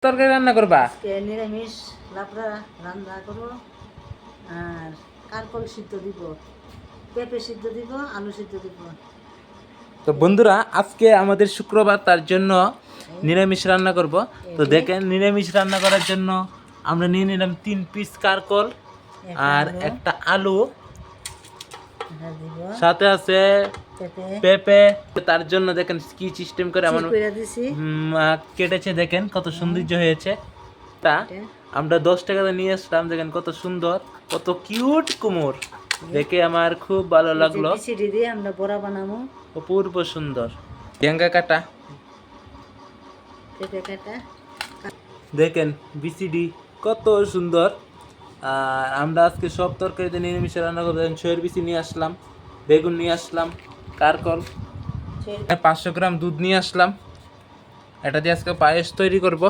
তরকারি রান্না করবা? আজকে নিরামিষ লাবড়া রান্না করবো, আর কারকল সিদ্ধ দিব, পেঁপে সিদ্ধ দিব, আলু সিদ্ধ দিব। তো বন্ধুরা আজকে আমাদের শুক্রবার, তার জন্য নিরামিষ রান্না করব। তো দেখেন, নিরামিষ রান্না করার জন্য আমরা নিয়ে নিলাম 3 পিস কারকল আর একটা আলু, সাথে আছে পেঁপে। তার জন্য দেখেন কি সিস্টেম করে আমার কেটেছে, দেখেন কত সৌন্দর্য হয়েছে। তা আমরা 10 টাকাতে নিয়ে আসলাম, দেখেন কত সুন্দর, কত কিউট কুমোর, দেখে আমার খুব ভালো লাগলো। বিচিডি দিয়ে আমরা বড়া বানাবো, অপূর্ব সুন্দর। ট্যাঙ্গা কাটা, পেঁপে কাটা, দেখেন বিসিডি কত সুন্দর। আর আমরা আজকে সব তরকারিতে নিরামিষে রান্না করবো। ছয়ের বিচি নিয়ে আসলাম, বেগুন নিয়ে আসলাম, কারকল, 500 গ্রাম দুধ নিয়ে আসলাম। এটা দিয়ে আজকে পায়েস তৈরি করব।